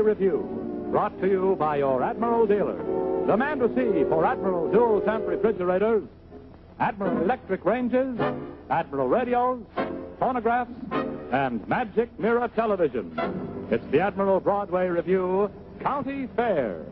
Review, brought to you by your Admiral dealer. Demand receive for Admiral dual temp refrigerators, Admiral electric ranges, Admiral radios, phonographs, and magic mirror television. It's the Admiral Broadway Review, County Fair.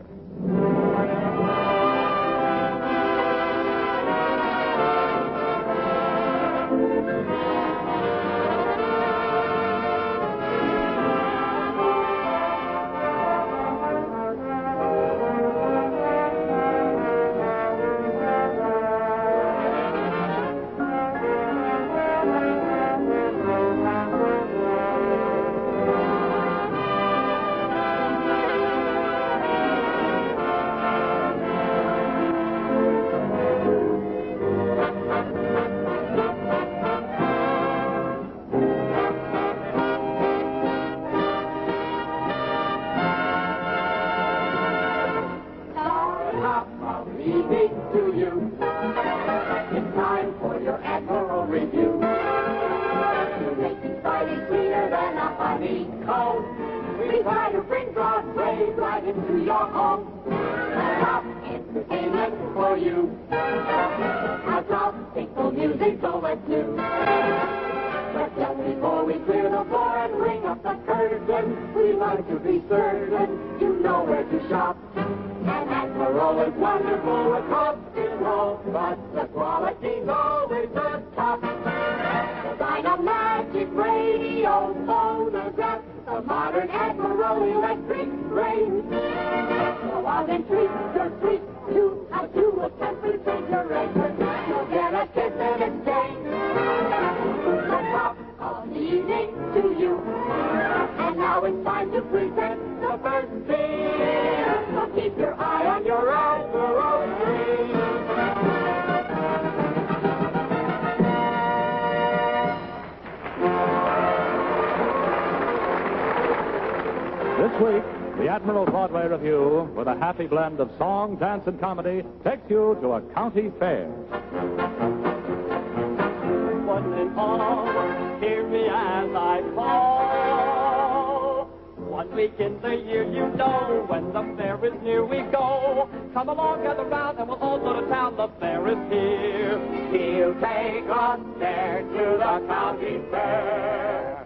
To you. It's time for your Admiral Review. To make it slightly sweeter than a honeycomb, we try to bring Broadway right into your home. Top entertainment for you. A tropical music, so let's do. But just before we clear the floor and ring up the curtain, we like to be certain you know where to shop. And Admiral is wonderful across the road, but the quality's always the top. Design a magic radio phonograph, a modern Admiral electric range. Go out and treat your treat to a temp refrigerator. You'll get a kiss in exchange. The top of the evening to you. And now it's time to present the first beer. So keep your eye on your Admiral screen. This week, the Admiral Broadway Review, with a happy blend of song, dance, and comedy, takes you to a county fair. One and all, hear me as I call. 1 week in the year, you know, when the fair is near, we go. Come along, gather round, and we'll all go to town. The fair is here. He'll take us there to the county fair.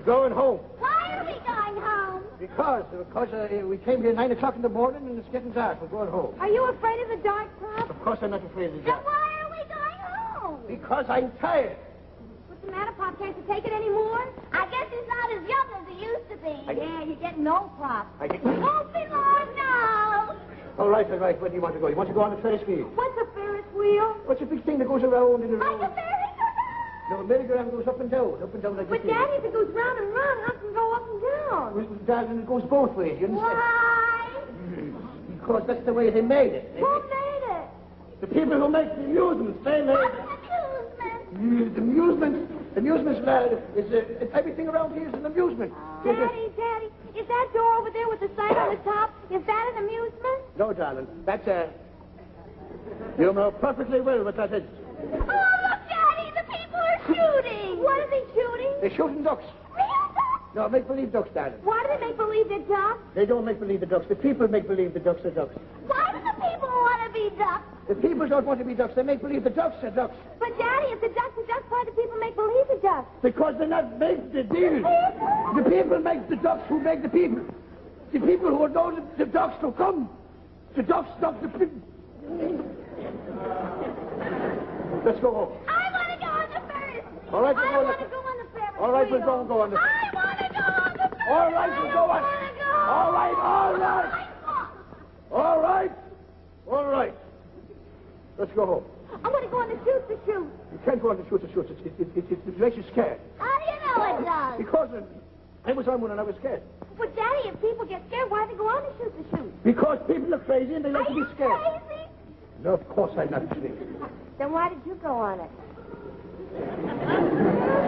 Going home. Why are we going home? Because we came here 9 o'clock in the morning and it's getting dark. We're going home. Are you afraid of the dark, Pop? Of course I'm not afraid of the Then dark. why are we going home? Because I'm tired. But What's the matter, Pop? Can't you take it anymore? I guess he's not as young as he used to be. Yeah, you're getting old, Pop. I get... Won't be long now. All right. Where do you want to go? You want to go on the Ferris wheel? What's a Ferris wheel? What's a big thing that goes around and around? Like a merry-go-round. No, merry-go-round goes up and down like But, this. Daddy, if it goes round and round, how can it go up and down? Well, darling, it goes both ways, you understand? Why? Because that's the way they made it. Who made it? The people who make the amusements, they made What's it. an amusement? Amusements, lad, is everything around here is an amusement. Daddy, is that door over there with the sign on the top, is that an amusement? No, darling, that's you know perfectly well what that is. Oh, look, Daddy, the people are shooting. What are they shooting? They're shooting ducks. Real ducks? No, make-believe ducks, darling. Why do they make believe they're ducks? They don't make believe the ducks. The people make believe the ducks are ducks. Why do the people want to be ducks? The people don't want to be ducks. They make believe the ducks are ducks. But, Daddy, if the ducks are ducks, why do people make believe they're ducks? Because they're not made the deal. The people make the ducks who make the people. The people who know the ducks to come. The ducks stop the people. Let's go home. I want to go on the Ferris. All right, I want to go on the Ferris. All right, we'll go on the... I want to go on the Ferris. All right, we'll go on. I want to go. All right. Let's go home. I want to go on the shoot-the-shoot. You can't go on the shoot-the-shoot. It makes you scared. How do you know it does? Because I was on one and I was scared. But, Daddy, if people get scared, why do they go on the shoot-the-shoot? Because people are crazy and they like Are to be you scared. crazy? No, of course I'm not crazy. Then why did you go on it?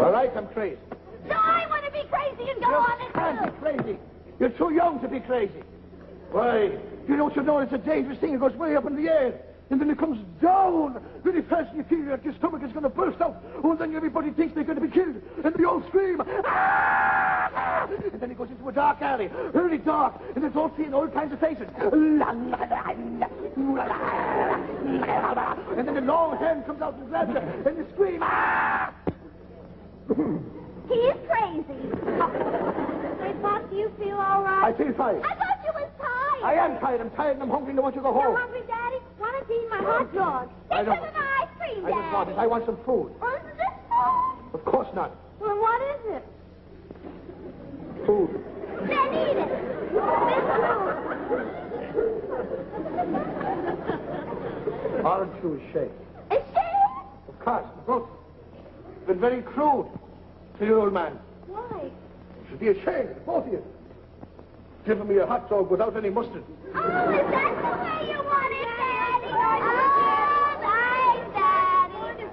All right, I'm crazy. So I want to be crazy and go You on it, can't too. be crazy. You're too young to be crazy. Why? You know it's a dangerous thing. It goes way up in the air. And then it comes down really fast and you feel like your stomach is going to burst out. And then everybody thinks they're going to be killed. And they all scream. Ah! And then it goes into a dark alley, really dark. And there's all seeing all kinds of faces. And then the long hand comes out and grabs you. And they scream. Ah! He is crazy. Hey, Pop, do you feel all right? I feel fine. I thought you was tired. I am tired. I'm tired and I'm hungry and I want to go home. You're hungry, Daddy? Why don't you eat my hot dog? I This don't- isn't ice cream, I Daddy. just want it. I want some food. Oh, isn't this food? Of course not. Well, what is it? Food. Then eat it. This food. Orange juice shake. A shake? Of course, both. It's been very crude to you, old man. Why? You should be ashamed, both of you. Giving me a hot dog without any mustard. Oh, is that the way you want it, Daddy? Oh, nice, Daddy.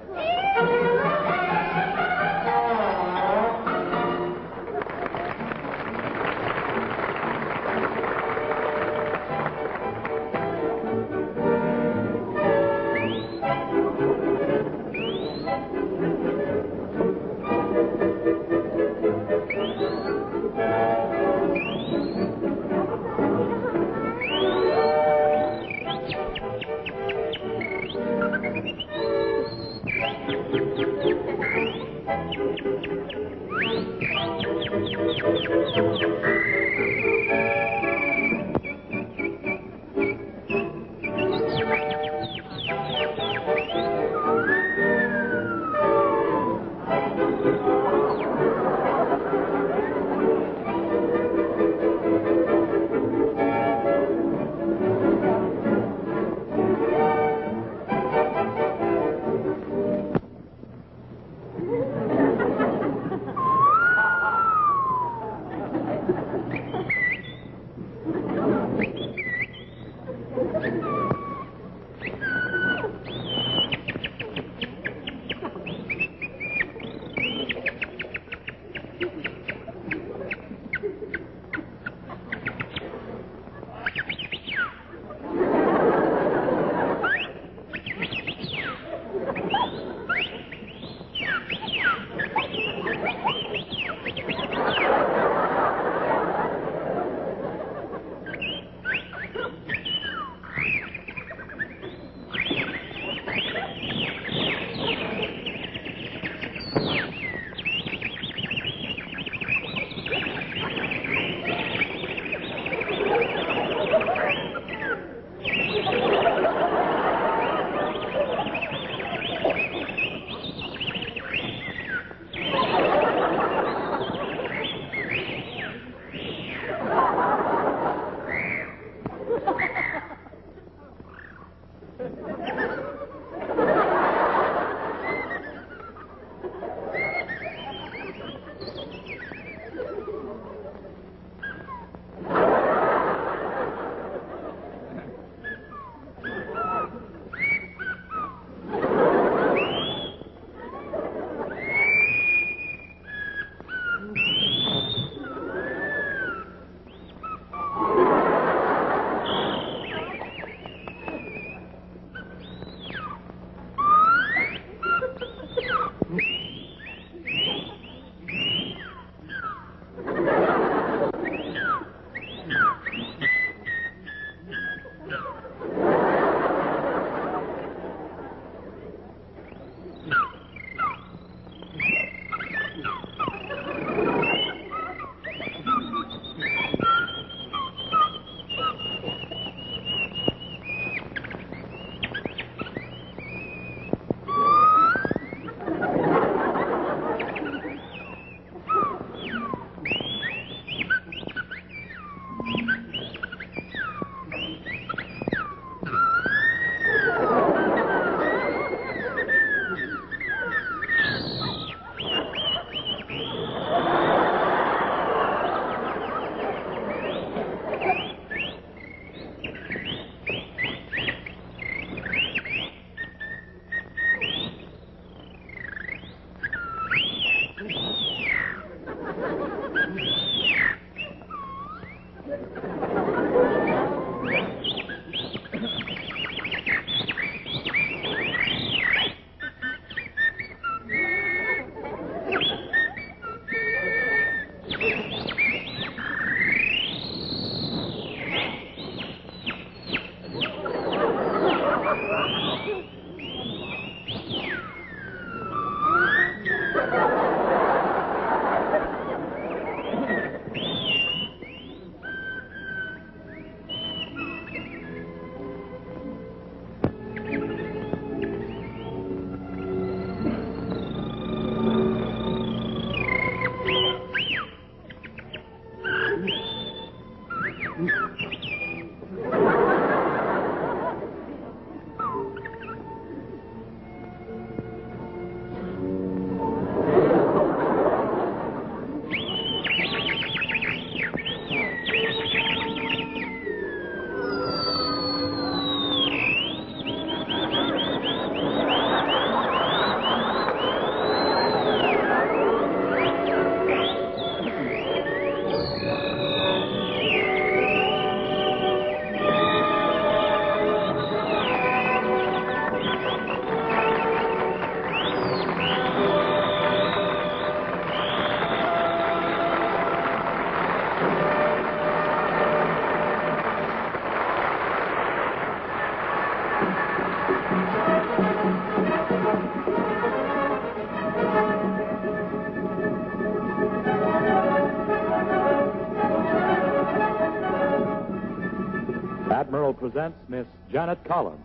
Admiral presents Miss Janet Collins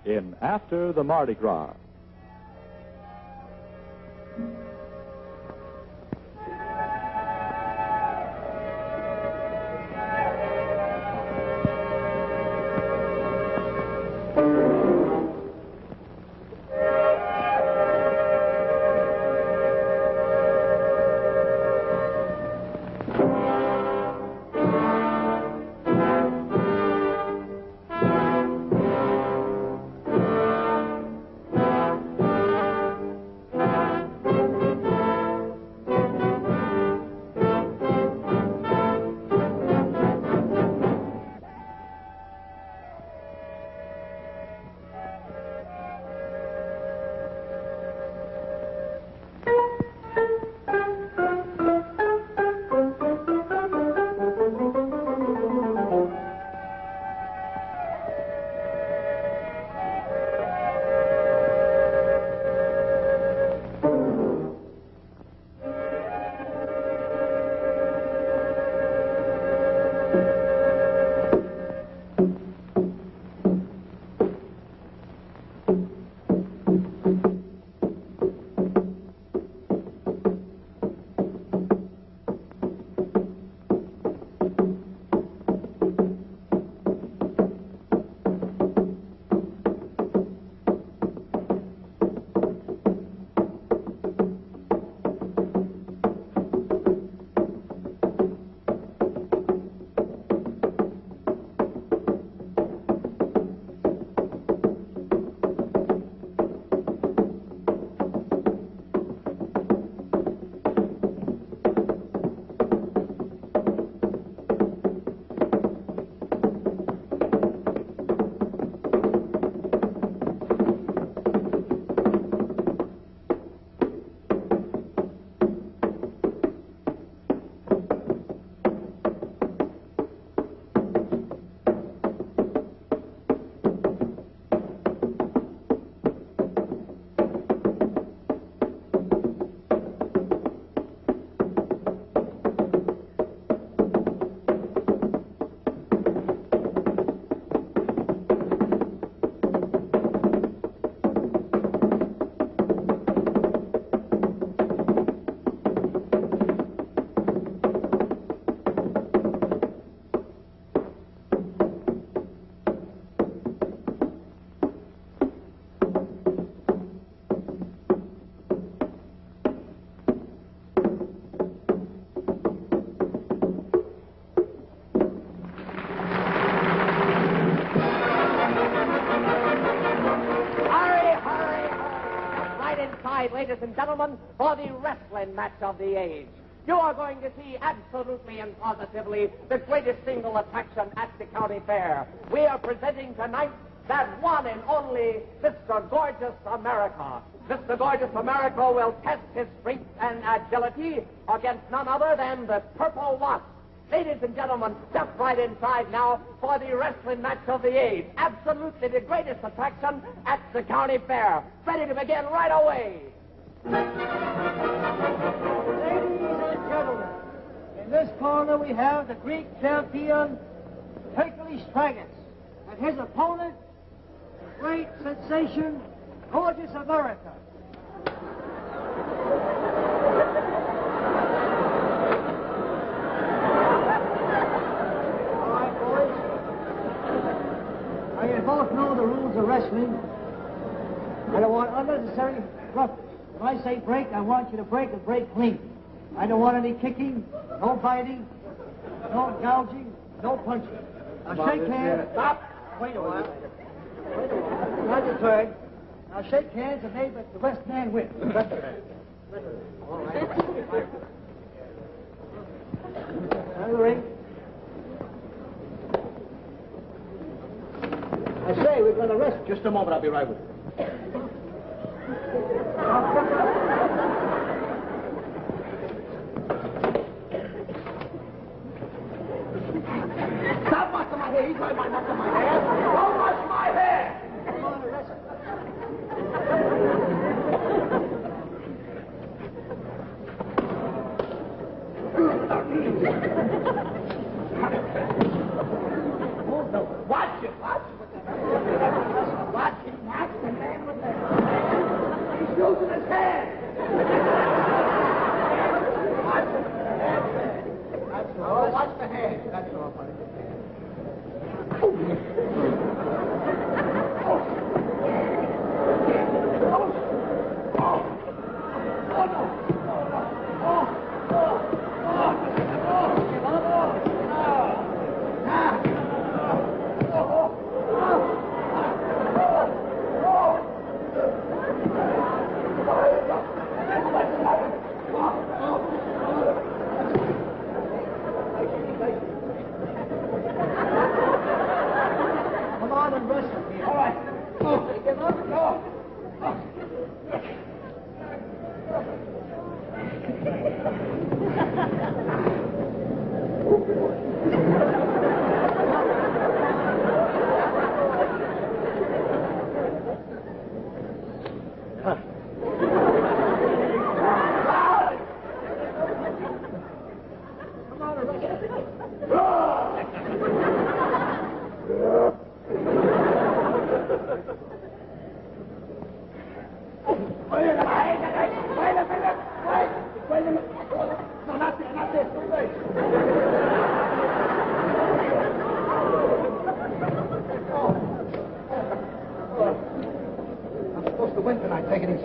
in After the Mardi Gras. Ladies and gentlemen, for the wrestling match of the age. You are going to see absolutely and positively the greatest single attraction at the county fair. We are presenting tonight that one and only Mr. Gorgeous America. Mr. Gorgeous America will test his strength and agility against none other than the Purple Wasp. Ladies and gentlemen, step right inside now for the wrestling match of the age. Absolutely the greatest attraction at the county fair. Ready to begin right away. Ladies and gentlemen, in this corner we have the Greek champion, Hercules Stragus, and his opponent, the great sensation, Gorgeous America. All right, boys. Now, you both know the rules of wrestling. I don't want unnecessary roughness. When I say break, I want you to break and break clean. I don't want any kicking, no biting, no gouging, no punching. Now shake hands. Stop. Wait a while. Not your turn. Now shake hands and may the best man win. All right. Out of the ring. I say, we're going to wrestle. Just a moment, I'll be right with you. Stop watching my hair. He's right by watching my hair. Don't watch my hair. Come on, wrestle. Oh, no. Watch it. Watch it. Watch him. Watch the man with the... He's using his hand. Watch it. That's all. Watch the hand. That's all, buddy. Come on and wrestle here. All right. Get on the floor. Come on and wrestle. Wait a minute. No, not there, not there. Wait. I'm supposed to win tonight. Take it easy.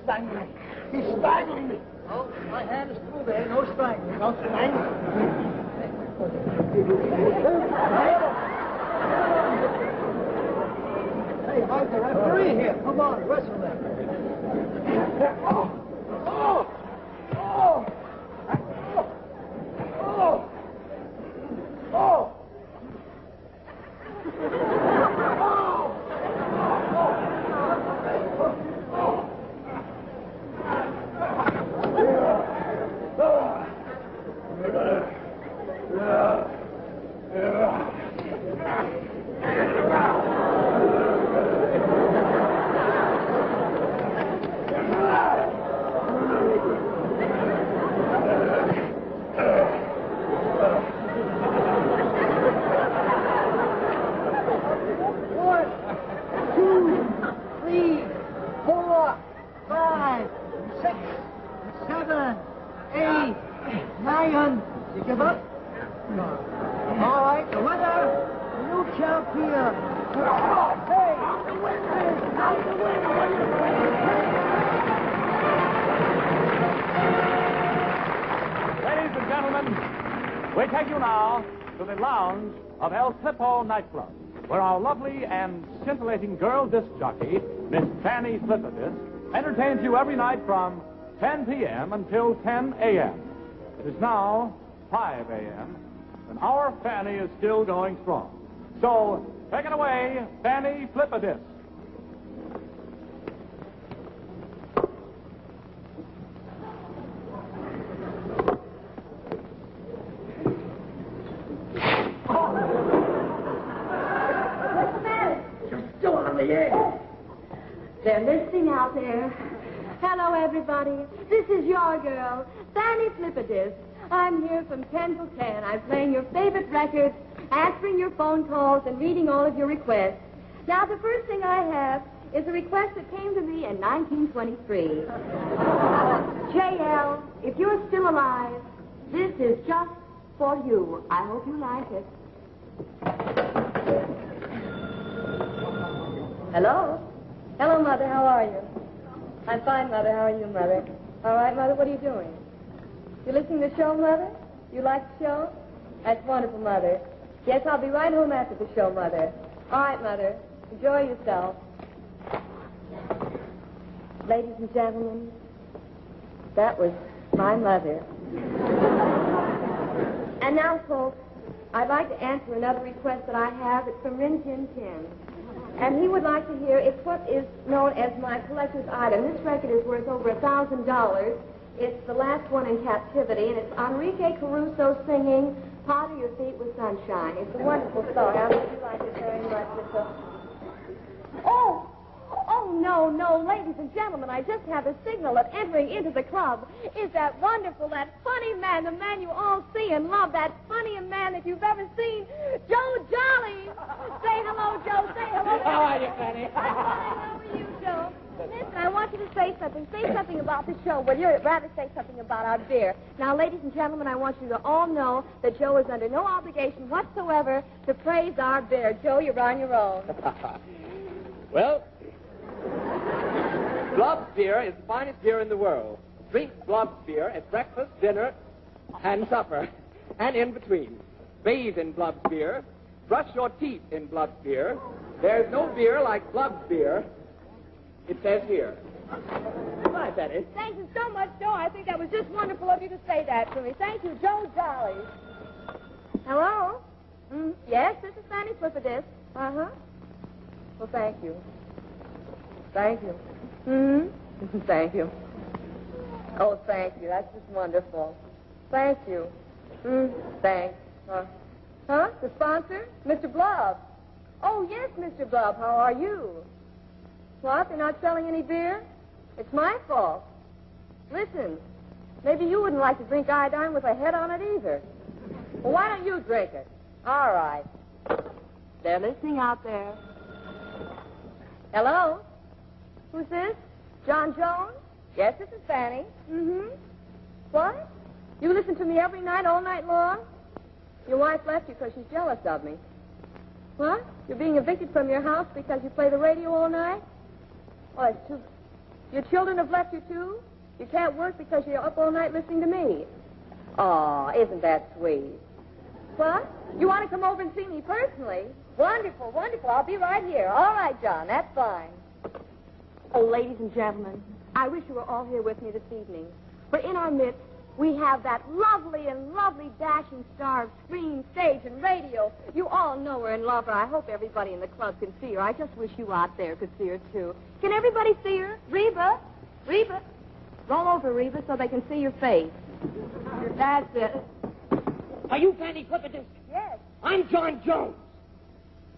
Strangling. He's strangling me. Oh, my hand is through there. No strangling. No strangling. Hey, how's the referee here? Come on, wrestle them. You give up? No. All right, the winner, the new champion. Hey, the winner, the Ladies and gentlemen, we take you now to the lounge of El Tipo nightclub, where our lovely and scintillating girl disc jockey, Miss Fanny Flippertis, entertains you every night from 10 p.m. until 10 a.m. It is now 5 a.m., and our Fanny is still going strong. So, take it away, Fanny Flip-A-Disc. They're listening out there. Hello, everybody. This is your girl, Fanny Flip-A-Disc. I'm here from 10 till 10. I'm playing your favorite records, answering your phone calls, and reading all of your requests. Now, the first thing I have is a request that came to me in 1923. JL, if you're still alive, this is just for you. I hope you like it. Hello? Hello, Mother. How are you? I'm fine, Mother. How are you, Mother? All right, Mother. What are you doing? You listening to the show, Mother? You like the show? That's wonderful, Mother. Yes, I'll be right home after the show, Mother. All right, Mother. Enjoy yourself. Ladies and gentlemen, that was my mother. And now, folks, I'd like to answer another request that I have. It's from Rin Tin Tin. And he would like to hear, it's what is known as my collector's item. This record is worth over $1,000. It's the last one in captivity, and it's Enrique Caruso singing Powder Your Feet with Sunshine. It's a wonderful song. I would like it very much. No, ladies and gentlemen, I just have a signal that entering into the club is that wonderful, that funny man, the man you all see and love, that funniest man that you've ever seen, Joe Jolly. Say hello, Joe. Say hello. How are you, Fanny? How are you, Joe? Listen, I want you to say something. Say something about the show. Well, you'd rather say something about our beer. Now, ladies and gentlemen, I want you to all know that Joe is under no obligation whatsoever to praise our beer. Joe, you're on your own. Well, Blob's beer is the finest beer in the world. Drink Blob's beer at breakfast, dinner, and supper, and in between. Bathe in Blob's beer. Brush your teeth in Blob's beer. There's no beer like Blob's beer. It says here. Hi, Betty. Thank you so much, Joe. I think that was just wonderful of you to say that to me. Thank you, Joe Jolly. Hello? Yes, this is Fanny Flip-A-Disc. Uh-huh. Well, thank you. Thank you. Thank you. Oh, thank you. That's just wonderful. Thank you. Thanks. The sponsor? Mr. Blob. Oh, yes, Mr. Blob. How are you? What? They're not selling any beer? It's my fault. Listen, maybe you wouldn't like to drink iodine with a head on it either. Well, why don't you drink it? All right. They're listening out there. Hello? Who's this? John Jones? Yes, this is Fanny. What? You listen to me every night, all night long? Your wife left you because she's jealous of me. What? You're being evicted from your house because you play the radio all night? Oh, it's too... Your children have left you, too? You can't work because you're up all night listening to me. Oh, isn't that sweet? What? You want to come over and see me personally? Wonderful, wonderful. I'll be right here. All right, John, that's fine. Oh, ladies and gentlemen, I wish you were all here with me this evening. For in our midst, we have that lovely and lovely dashing star of screen, stage, and radio. You all know her and love her. I hope everybody in the club can see her. I just wish you out there could see her, too. Can everybody see her? Reba? Reba? Roll over, Reba, so they can see your face. That's it. Are you Fanny Flip-A-Disc? Yes. I'm John Jones.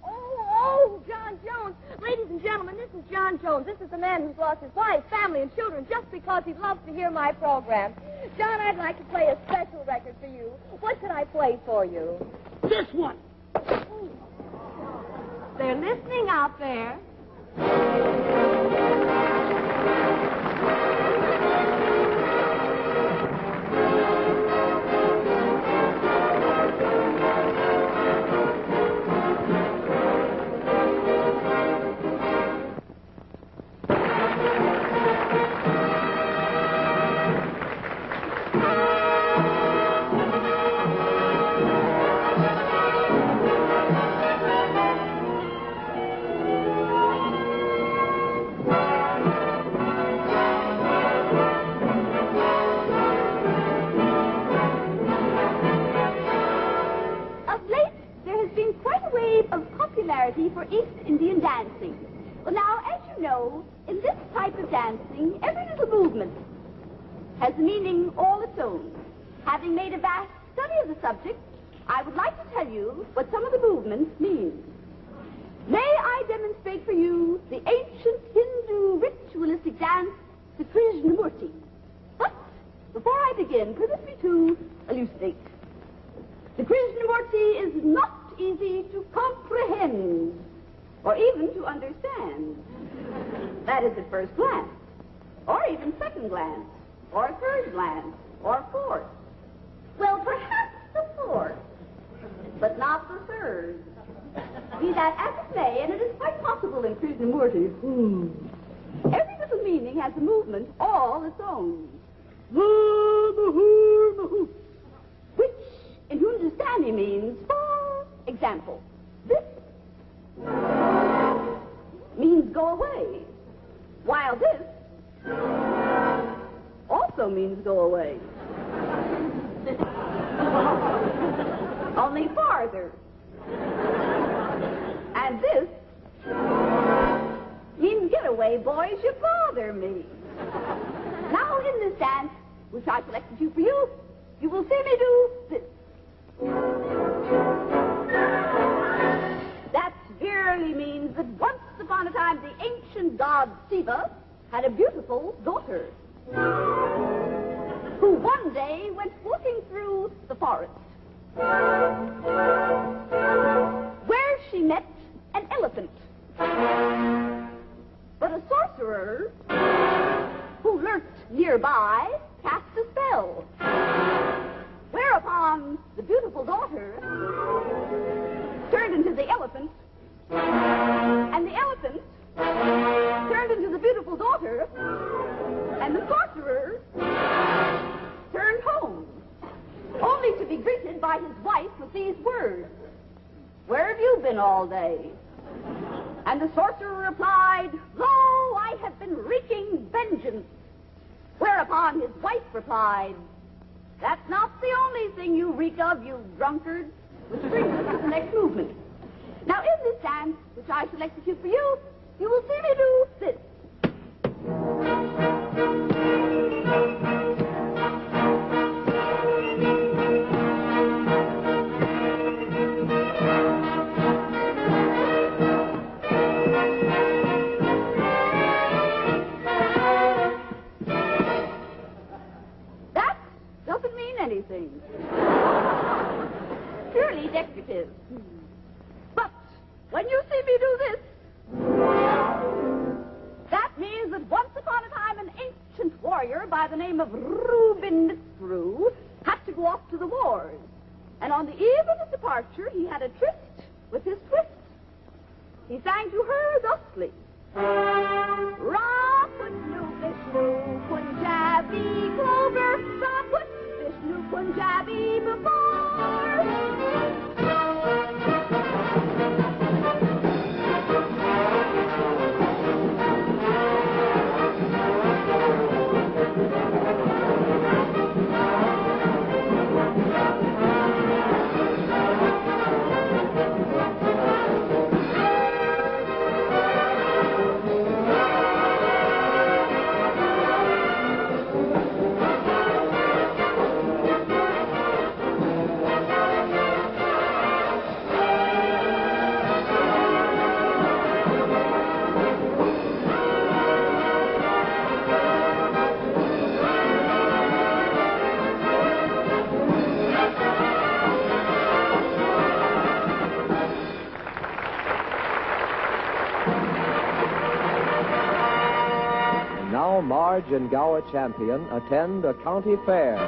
Oh, John Jones. Ladies and gentlemen, this is John Jones. This is the man who's lost his wife, family, and children just because he loves to hear my program. John, I'd like to play a special record for you. What should I play for you? This one. They're listening out there. popularity for East Indian dancing. Well, now, as you know, in this type of dancing, every little movement has a meaning all its own. Having made a vast study of the subject, I would like to tell you what some of the movements mean. May I demonstrate for you the ancient Hindu ritualistic dance, the Krishnamurti. But before I begin, permit me to elucidate. The Krishnamurti is not easy to comprehend or even to understand. That is at first glance, or even second glance, or third glance, or fourth. Well, perhaps the fourth, but not the third. Be that as it may, and it is quite possible in Krishnamurti, every little meaning has a movement all its own. Which in Hindustani means, for example, this means go away, while this also means go away. Only farther. And this means get away, boys, you bother me. Now in this dance, which I selected you for you, you will see me do this. That merely means that once upon a time the ancient god Shiva had a beautiful daughter who one day went walking through the forest where she met an elephant. But a sorcerer who lurked nearby cast a spell, whereupon the beautiful daughter turned into the elephant, and the elephant turned into the beautiful daughter, and the sorcerer turned home, only to be greeted by his wife with these words, "Where have you been all day?" And the sorcerer replied, "Lo, I have been wreaking vengeance." Whereupon his wife replied, "That's not the only thing you reek of, you drunkard." Which brings us to the next movement. Now in this dance, which I selected for you, you will see me do this. Anything. Purely decorative. But when you see me do this, that means that once upon a time an ancient warrior by the name of Reuben Mithru had to go off to the wars. And on the eve of his departure, he had a tryst with his twist. He sang to her thusly. Ra-put-nu, Vishnu, Punjabi clover, Ra-put Vishnu, Punjabi before. Now Marge and Gower Champion attend a county fair.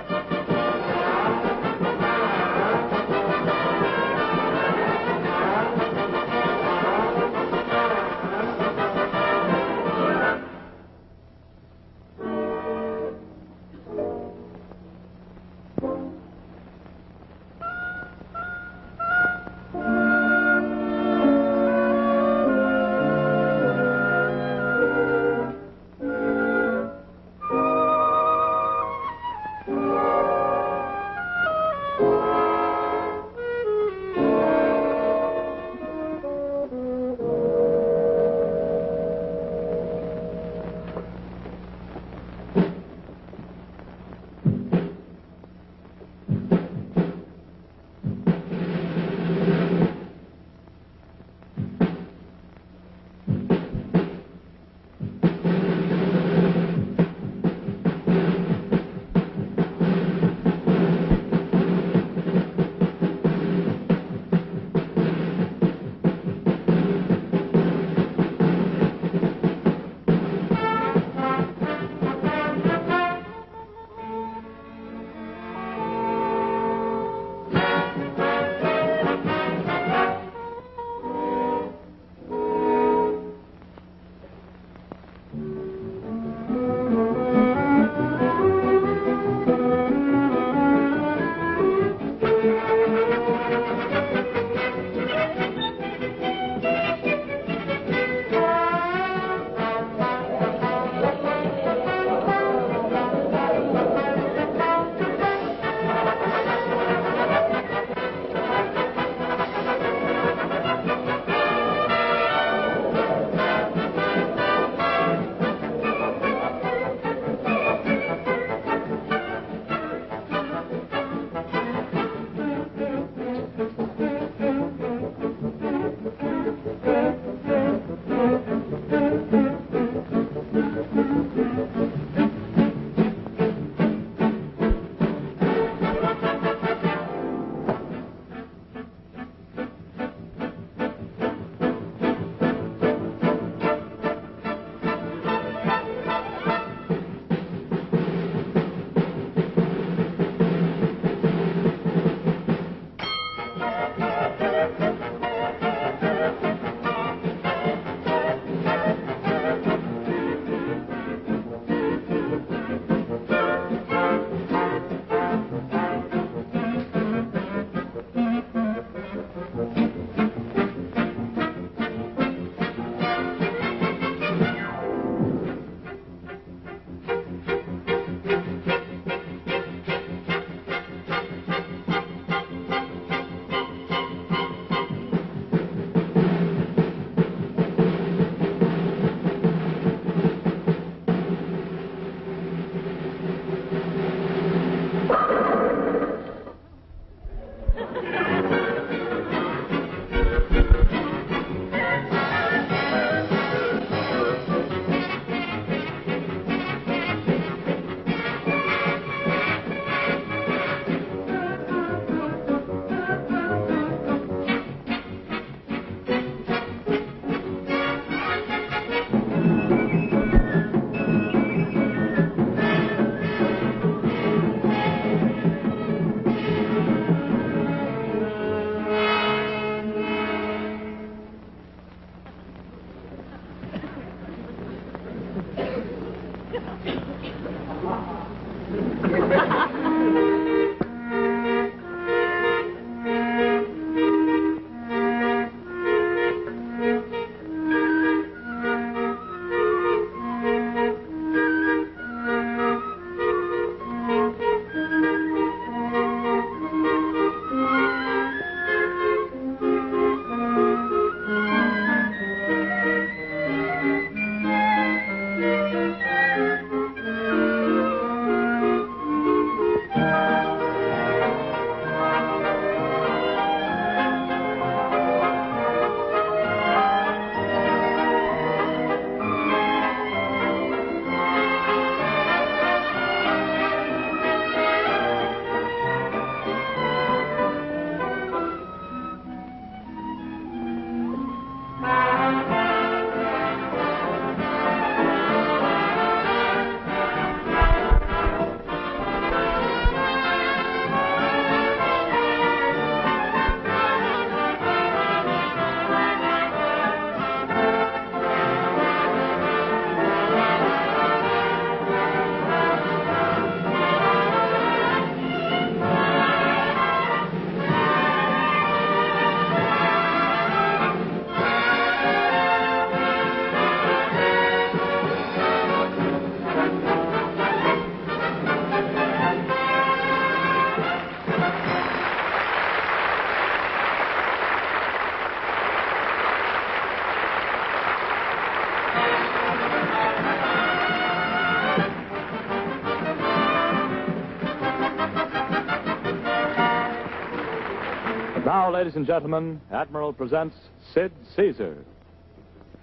ladies and gentlemen, Admiral presents Sid Caesar.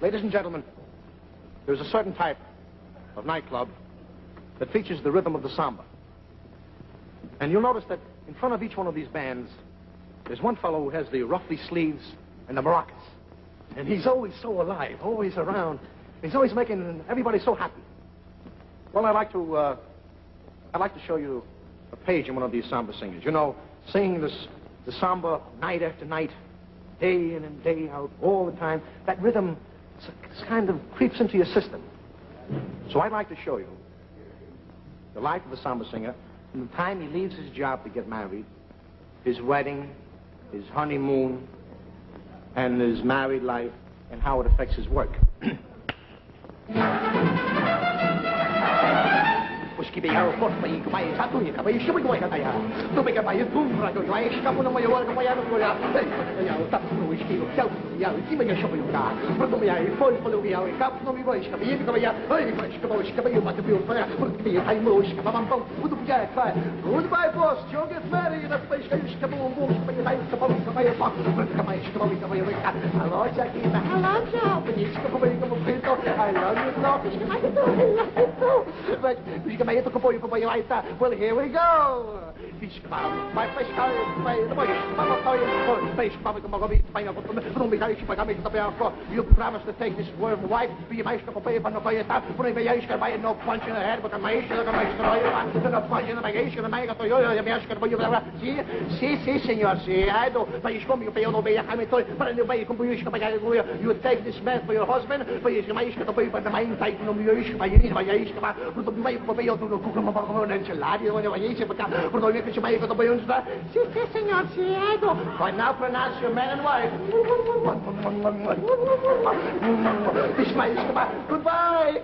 Ladies and gentlemen, there's a certain type of nightclub that features the rhythm of the samba. And you'll notice that in front of each one of these bands, there's one fellow who has the ruffly sleeves and the maracas. And he's always so alive, always around. He's always making everybody so happy. Well, I'd like to show you a page in one of these samba singers. You know, singing the samba night after night, day in and day out, all the time. That rhythm kind of creeps into your system. So I'd like to show you the life of the samba singer from the time he leaves his job to get married, his wedding, his honeymoon, and his married life, and how it affects his work. Goodbye, boss. Joe gets married. Hello, Jackie. Hello, Joe. I love you, Well, here we go. You promised to take this word of wife. No punch in the head, but the Sí, señor, sí, I know. You take this man for your husband, but you now pronounce your man and wife. Goodbye, goodbye,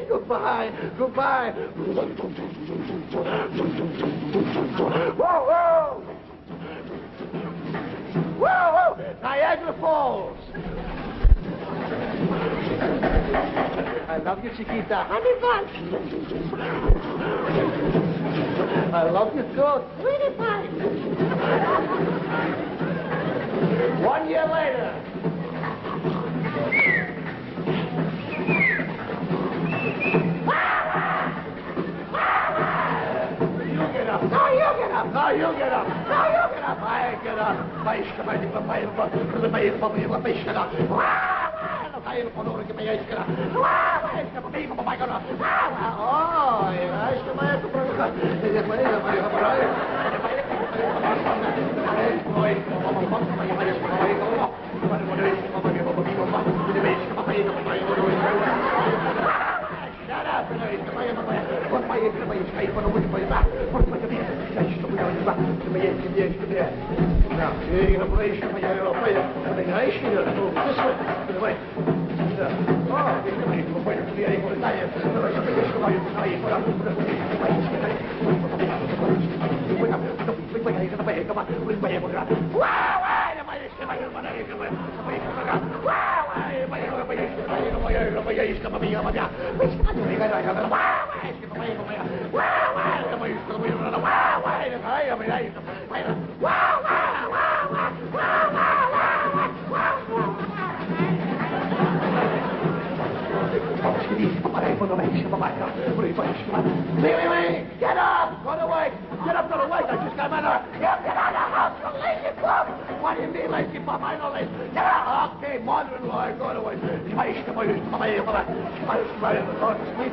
goodbye, goodbye. Whoa, whoa! Whoa, whoa! Niagara Falls! I love you, Chiquita. Honey bun. I love you, too. Sweetie pie. 1 year later. You get up. No, you get up. No, you get up. No, you get up. I get up. Shut up! Get up! Go to work! Get up, go to work! I just got my door! Get out of the house! You lazy bum! What do you mean, lazy bum? I know lazy. Get out! Okay, mother-in-law, go to work. Sleep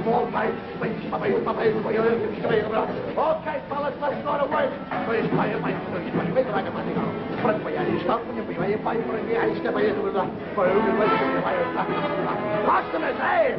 all night. Okay, fellas, let's go to work. Customers, hey!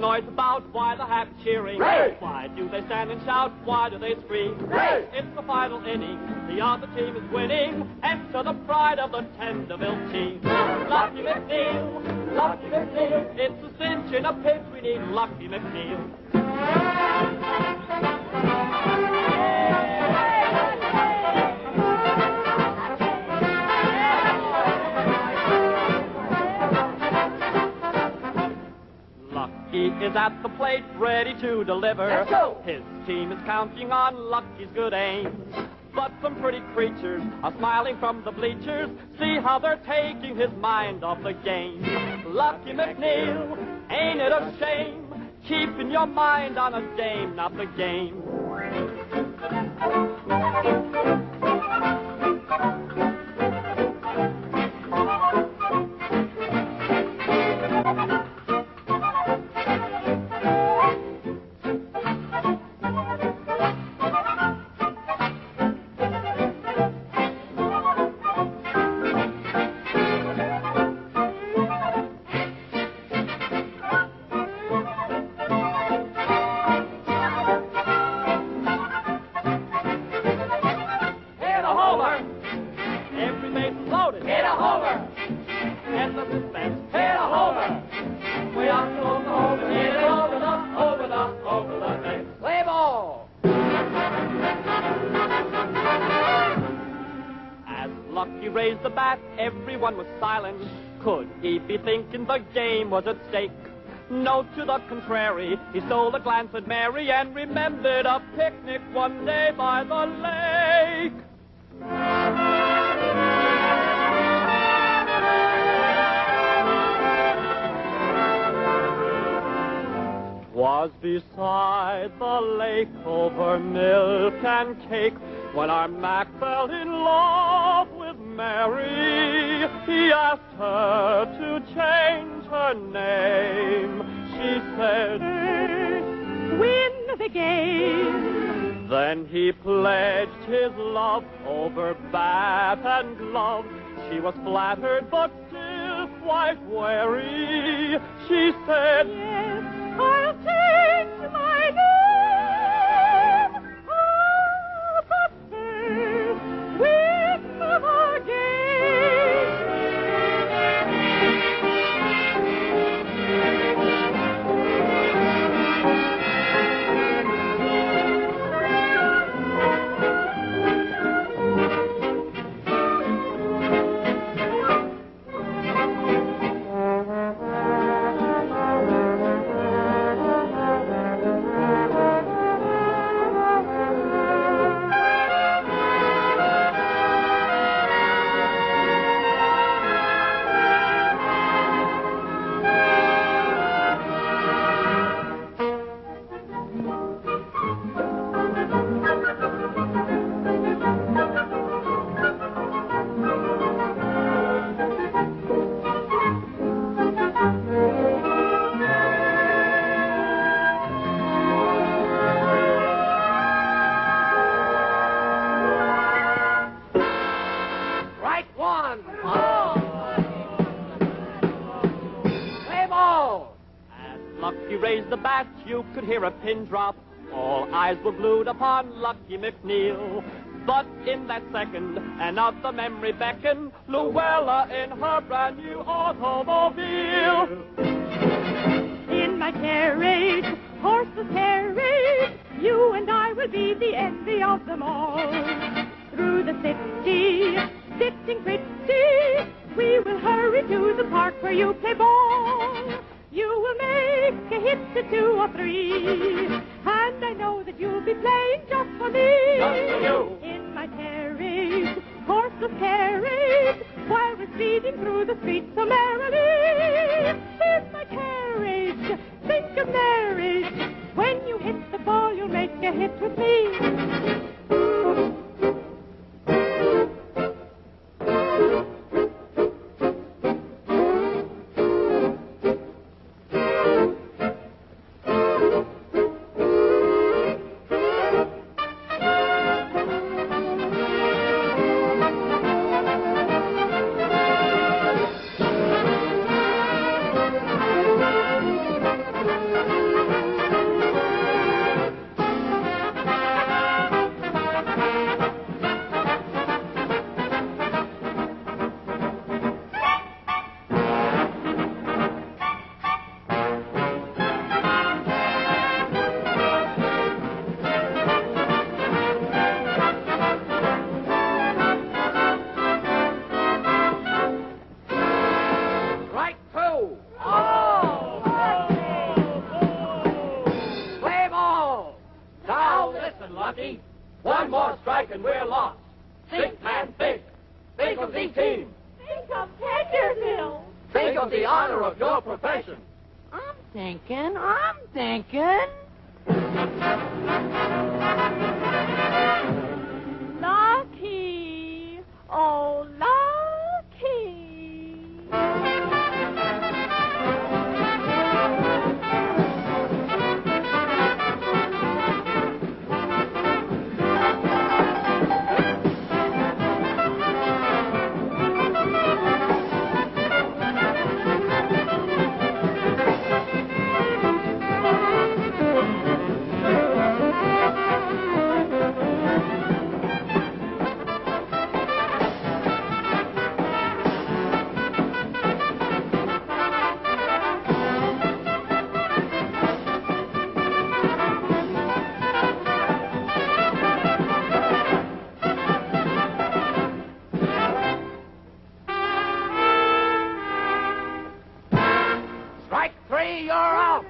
noise about? Why the happy cheering? Ray! Why do they stand and shout? Why do they scream? Ray! It's the final inning. The other team is winning. And to the pride of the Tenderville team. Lucky McNeil, Lucky McNeil. It's a cinch in a pinch. We need Lucky McNeil. Lucky is at the plate, ready to deliver. Let's go. His team is counting on Lucky's good aim. But some pretty creatures are smiling from the bleachers. See how they're taking his mind off the game. Lucky McNeil, ain't it a shame? Keeping your mind on a dame, not the game. Raised the bat, everyone was silent. Could he be thinking the game was at stake? No, to the contrary, he stole a glance at Mary and remembered a picnic one day by the lake. 'Twas beside the lake over milk and cake when our Mac fell in love with Mary. He asked her to change her name. She said, "Win the game." Then he pledged his love over bat and glove. She was flattered but still quite wary. She said, "Yes, I'll change my name." Oh, but first, win the game. The bat, you could hear a pin drop. All eyes were glued upon Lucky McNeil. But in that second, another memory beckoned. Luella in her brand new automobile. In my carriage, horseless carriage, you and I will be the envy of them all. Through the city, sitting pretty, we will hurry to the park where you play ball. You will make a hit to 2 or 3, and I know that you'll be playing just for me. Just for you. In my carriage, horseless carriage, while we're speeding through the streets so merrily. In my carriage, think of marriage. When you hit the ball, you'll make a hit with me. of the team. Think of Tenderville. Think of the honor of your profession. I'm thinking. Lucky. Oh, lucky. Strike three, you're out.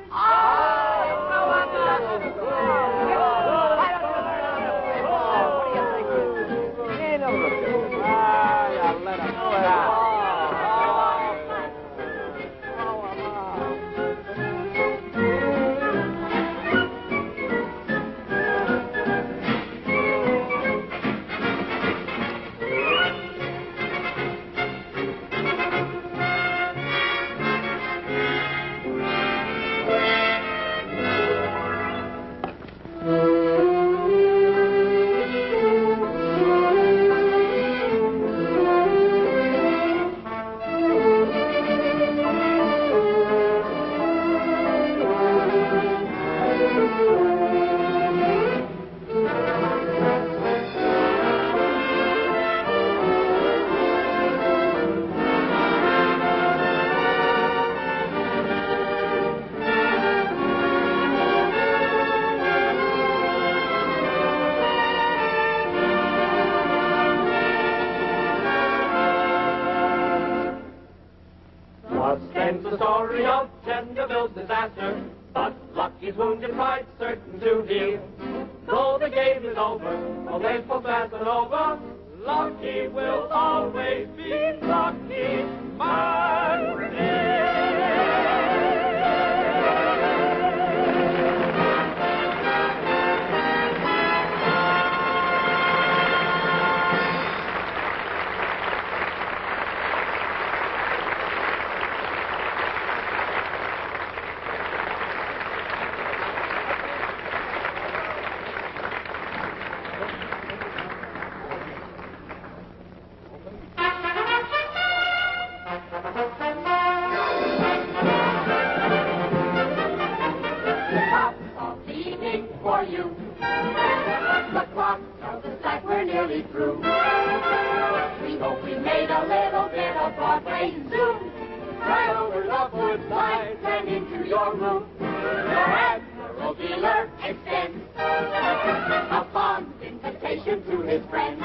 Ends the story of Tenderville's disaster, but Lucky's wounded pride certain to heal. Though the game is over, always for fast and over, Lucky will always be Lucky, my dear. For you. The clock tells us that we're nearly through. We hope we made a little bit of Broadway zoom. Right over the woodside and into your room. Your Admiral dealer extends a fond invitation to his friends.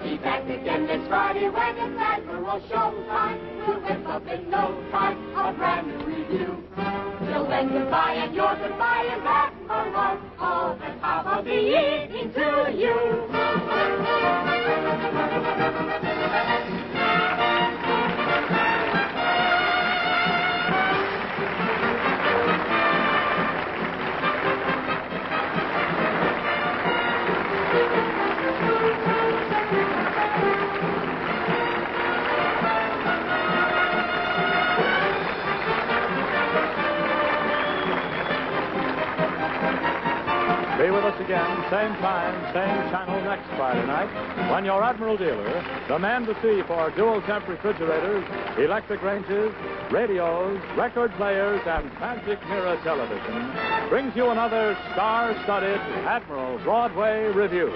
Be back again this Friday when it's Admiral showtime. We'll whip up in no time a brand new review. Till then, goodbye, and your goodbye is Admiral. All the top of the evening to you. Be with us again, same time, same channel next Friday night, when your Admiral dealer, the man to see for dual temp refrigerators, electric ranges, radios, record players, and magic mirror television, brings you another star-studded Admiral Broadway review.